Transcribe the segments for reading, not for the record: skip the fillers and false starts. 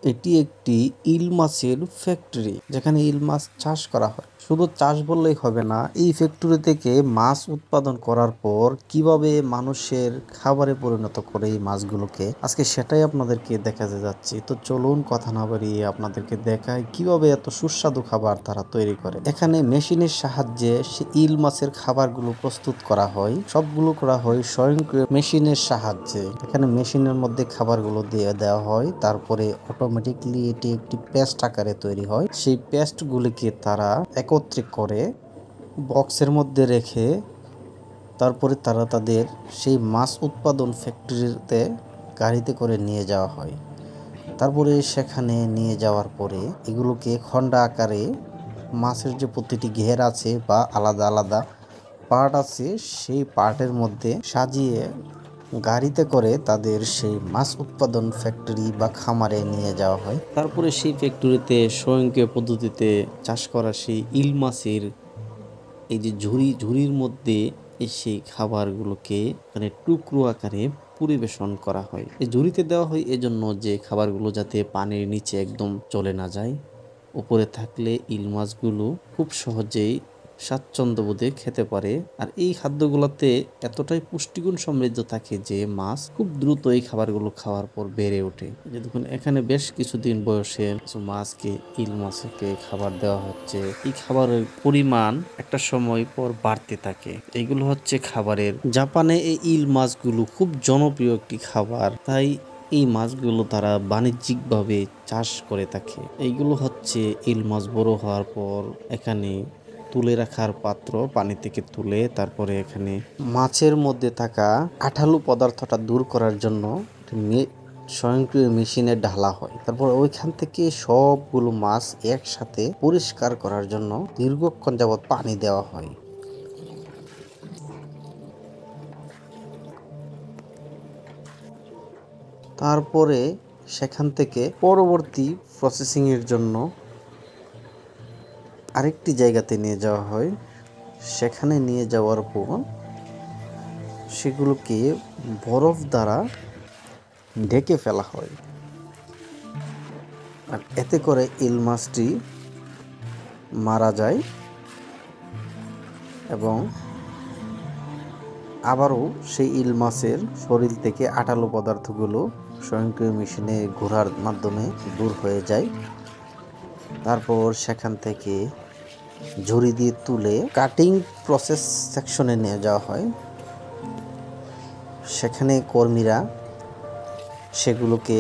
এটি একটি ইল মাছের ফ্যাক্টরি, যেখানে ইল মাছ চাষ করা হয়। শুধু চাষ বললেই হবে না, এই ফ্যাক্টরি থেকে মাছ উৎপাদন করার পর কিভাবে মানুষের খাবারে পরিণত করে এই মাছগুলোকে, আজকে সেটাই আপনাদেরকে দেখাতে যাচ্ছি। তো চলুন কথা না বাড়িয়ে আপনাদেরকে দেখাই কিভাবে এত সুস্বাদু খাবার তারা তৈরি করে। এখানে মেশিনের সাহায্যে ইল মাছের খাবারগুলো প্রস্তুত করা হয়। সবগুলো করা হয় স্বয়ংক্রিয় মেশিনের সাহায্যে। এখানে মেশিনের মধ্যে খাবারগুলো দিয়ে দেওয়া হয়, তারপরে অটোমেটিকলি এটি একটি পেস্ট আকারে তৈরি হয়। সেই পেস্টগুলিকে তারা একত্রিত করে বক্সের মধ্যে রেখে তারপরে তারা তাদের সেই মাছ উৎপাদন ফ্যাক্টরিতে গাড়িতে করে নিয়ে যাওয়া হয়। তারপরে সেখানে নিয়ে যাওয়ার পরে এগুলোকে খন্ডা আকারে, মাছের যে প্রতিটি ঘের আছে বা আলাদা আলাদা পার্ট আছে, সেই পার্টের মধ্যে সাজিয়ে গাড়িতে করে তাদের সেই মাছ উৎপাদন ফ্যাক্টরি বা খামারে নিয়ে যাওয়া হয়। তারপরে সেই ফ্যাক্টরিতে স্বয়ংক্রিয় পদ্ধতিতে চাষ করা সেই ইল মাছের এই যে ঝুড়ির মধ্যে সেই খাবারগুলোকে মানে টুকরো আকারে পরিবেশন করা হয়। এই ঝুড়িতে দেওয়া হয় এজন্য যে খাবারগুলো যাতে পানির নিচে একদম চলে না যায়। উপরে থাকলে ইল মাছগুলো খুব সহজেই স্বাচ্ছন্দ্যবোধে খেতে পারে। আর এই খাদ্যগুলোতে এতটাই পুষ্টিগুণ সমৃদ্ধ থাকে যে মাছ খুব দ্রুত এই খাবারগুলো খাওয়ার পর বেড়ে ওঠে। যে দেখুন, এখানে বেশ কিছুদিন বয়সের কিছু মাছকে, ইল মাছকে খাবার দেওয়া হচ্ছে। এই খাবারের পরিমাণ একটা সময় পর বাড়তে থাকে। এগুলো হচ্ছে খাবারের, জাপানে এই ইল মাছগুলো খুব জনপ্রিয় একটি খাবার, তাই এই মাছগুলো তারা বাণিজ্যিকভাবে চাষ করে থাকে। এইগুলো হচ্ছে ইল মাছ বড় হওয়ার পর এখানে তুলে রাখার পাত্র, পানি থেকে তুলে তারপরে এখানে মাছের মধ্যে থাকা আঠালো পদার্থটা দূর করার জন্য স্বয়ংক্রিয় মেশিনে ঢালা হয়। তারপর ওইখান থেকে সবগুলো মাছ একসাথে পরিষ্কার করার জন্য দীর্ঘক্ষণ যাবৎ পানি দেওয়া হয়। তারপরে সেখান থেকে পরবর্তী প্রসেসিং এর জন্য আরেকটি জায়গাতে নিয়ে যাওয়া হয়। সেখানে নিয়ে যাওয়ার পর সেগুলোকে বরফ দ্বারা ঢেকে ফেলা হয়। আর এতে করে ইল মাছটি মারা যায় এবং আবারও সেই ইল মাছের শরীর থেকে আঠালো পদার্থগুলো স্বয়ংক্রিয় মেশিনে ঘোরার মাধ্যমে দূর হয়ে যায়। তারপর সেখান থেকে ঝুড়ি দিয়ে তুলে কাটিং প্রসেস সেকশনে নিয়ে যাওয়া হয়। সেখানে কর্মীরা সেগুলোকে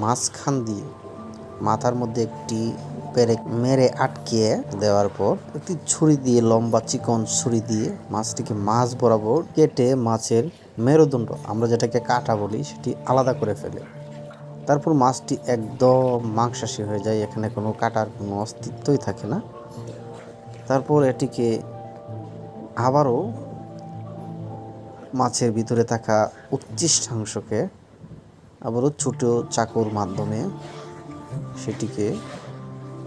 মাঝখান দিয়ে মাথার মধ্যে একটি পেরেক মেরে আটকিয়ে দেওয়ার পর একটি ছুরি দিয়ে, লম্বা চিকন ছুরি দিয়ে মাছটিকে মাছ বরাবর কেটে মাছের মেরুদণ্ড, আমরা যেটাকে কাটা বলি, সেটি আলাদা করে ফেলে। তারপর মাছটি একদম মাংসাশী হয়ে যায়, এখানে কোনো কাটার কোনো অস্তিত্বই থাকে না। তারপর এটিকে আবারও মাছের ভিতরে থাকা উচ্ছিষ্টাংশকে আবারও ছোটো চাকুর মাধ্যমে সেটিকে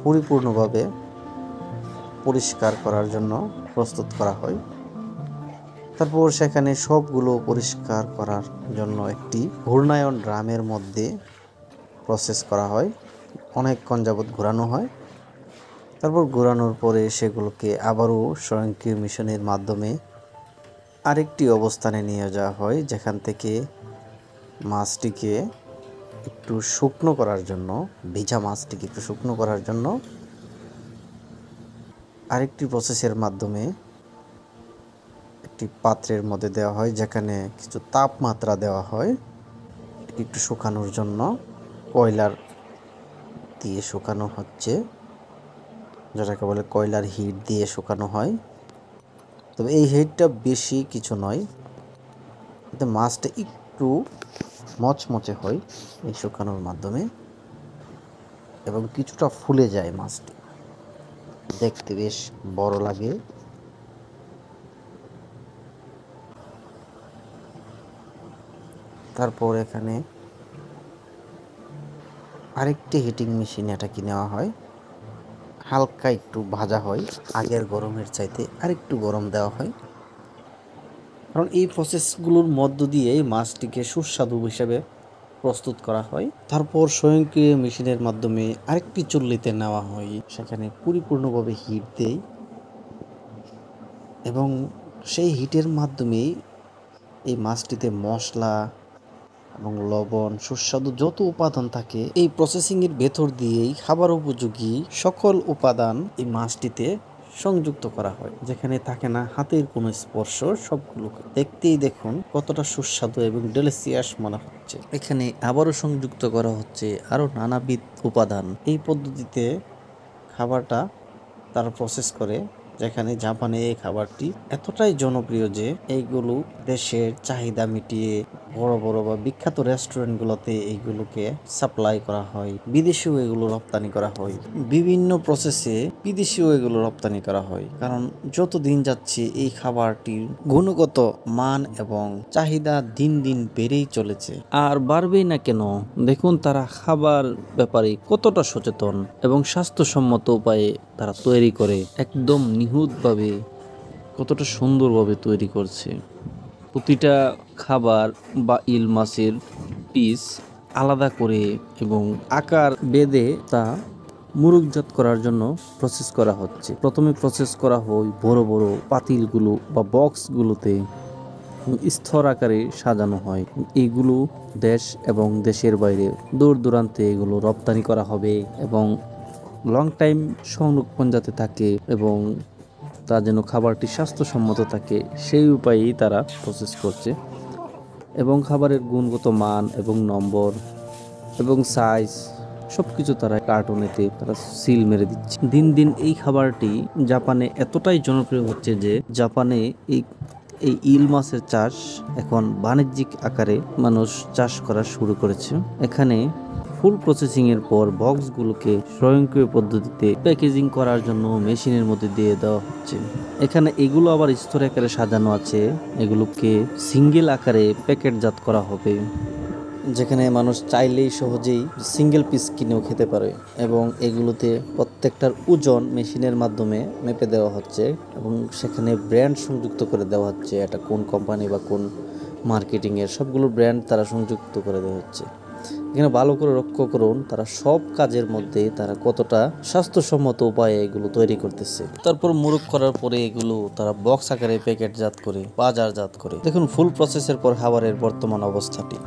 পরিপূর্ণভাবে পরিষ্কার করার জন্য প্রস্তুত করা হয়। তারপর সেখানে সবগুলো পরিষ্কার করার জন্য একটি ঘূর্ণায়ন ড্রামের মধ্যে প্রসেস করা হয়, অনেকক্ষণ যাবৎ ঘোরানো হয়। তারপর ঘোরানোর পরে সেগুলোকে আবারও স্বয়ংক্রিয় মেশিনের মাধ্যমে আরেকটি অবস্থানে নিয়ে যাওয়া হয়, যেখান থেকে মাছটিকে একটু শুকনো করার জন্য, ভিজা মাছটিকে একটু শুকনো করার জন্য আরেকটি প্রসেসের মাধ্যমে একটি পাত্রের মধ্যে দেওয়া হয়, যেখানে কিছু তাপমাত্রা দেওয়া হয় একটু শুকানোর জন্য। কয়লার দিয়ে শুকানো হচ্ছে, যেটাকে বলে কয়লার হিট দিয়ে শুকানো হয়। তবে এই হিটটা বেশি কিছু নয়, এতে মাছটা একটু মচমচে হয় এই শুকানোর মাধ্যমে এবং কিছুটা ফুলে যায়। মাছটি দেখতে বেশ বড় লাগে। তারপর এখানে আরেকটি হিটিং মেশিন এটাকে নেওয়া হয়, হালকা একটু ভাজা হয়, আগের গরমের চাইতে আরেকটু গরম দেওয়া হয়, কারণ এই প্রসেসগুলোর মধ্য দিয়ে মাছটিকে সুস্বাদু হিসেবে প্রস্তুত করা হয়। তারপর স্বয়ংক্রিয় মেশিনের মাধ্যমে আরেকটি চুল্লিতে নেওয়া হয়, সেখানে পরিপূর্ণভাবে হিট দেয় এবং সেই হিটের মাধ্যমেই এই মাছটিতে মশলা এবং লবণ সুস্বাদু যত উপাদান থাকে এই প্রসেসিংয়ের ভেতর দিয়েই খাবার উপযোগী সকল উপাদান এই মাছটিতে সংযুক্ত করা হয়, যেখানে থাকে না হাতের কোনো স্পর্শ। সবগুলোকে দেখতেই দেখুন কতটা সুস্বাদু এবং ডেলিসিয়াস মনে হচ্ছে। এখানে আবারও সংযুক্ত করা হচ্ছে আরও নানাবিধ উপাদান। এই পদ্ধতিতে খাবারটা তারা প্রসেস করে, যেখানে জাপানে এই খাবারটি এতটাই জনপ্রিয় যে এইগুলো দেশের চাহিদা মিটিয়ে বড় বড় বা বিখ্যাত রেস্টুরেন্টগুলোতে এইগুলোকে সাপ্লাই করা হয়। বিদেশেও এগুলো রপ্তানি করা হয়, বিভিন্ন প্রসেসে বিদেশেও এগুলো রপ্তানি করা হয়। কারণ যত দিন যাচ্ছে এই খাবারটির গুণগত মান এবং চাহিদা দিন দিন বেড়েই চলেছে, আর বাড়বেই না কেন। দেখুন তারা খাবার ব্যাপারে কতটা সচেতন এবং স্বাস্থ্যসম্মত উপায়ে তারা তৈরি করে, একদম নিখুঁতভাবে কতটা সুন্দরভাবে তৈরি করছে। প্রতিটা খাবার বা ইল মাছের পিস আলাদা করে এবং আকার বেঁধে তা মুরুকজাত করার জন্য প্রসেস করা হচ্ছে। প্রথমে প্রসেস করা হয় বড় বড় পাতিলগুলো বা বক্সগুলোতে, স্তর আকারে সাজানো হয়। এগুলো দেশ এবং দেশের বাইরে দূর দূরান্তে এগুলো রপ্তানি করা হবে এবং লং টাইম সংরক্ষণ যাতে থাকে এবং তা যেন খাবারটি স্বাস্থ্যসম্মত থাকে সেই উপায়েই তারা প্রসেস করছে। এবং খাবারের গুণগত মান এবং নম্বর এবং সাইজ সব কিছু তারা কার্টুনেতে তারা সিল মেরে দিচ্ছে। দিন দিন এই খাবারটি জাপানে এতটাই জনপ্রিয় হচ্ছে যে জাপানে এই ইল মাছের চাষ এখন বাণিজ্যিক আকারে মানুষ চাষ করা শুরু করেছে। এখানে ফুল প্রসেসিং এর পর বক্সগুলোকে স্বয়ংক্রিয় পদ্ধতিতে প্যাকেজিং করার জন্য মেশিনের মধ্যে দিয়ে দেওয়া হচ্ছে। এখানে এগুলো আবার স্তর আকারে সাজানো আছে, এগুলোকে সিঙ্গেল আকারে প্যাকেটজাত করা হবে, যেখানে মানুষ চাইলেই সহজেই সিঙ্গেল পিস কিনেও খেতে পারে। এবং এগুলোতে প্রত্যেকটার ওজন মেশিনের মাধ্যমে মেপে দেওয়া হচ্ছে এবং সেখানে ব্র্যান্ড সংযুক্ত করে দেওয়া হচ্ছে, এটা কোন কোম্পানি বা কোন মার্কেটিংয়ের সবগুলো ব্র্যান্ড তারা সংযুক্ত করে দেওয়া হচ্ছে। এখানে ভালো করে লক্ষ্য করুন তারা সব কাজের মধ্যে তারা কতটা স্বাস্থ্যসম্মত উপায়ে এগুলো তৈরি করতেছে। তারপর মুরুক করার পরে এগুলো তারা বক্স আকারে প্যাকেটজাত করে বাজারজাত করে। দেখুন ফুল প্রসেসের পর খাবারের বর্তমান অবস্থাটি।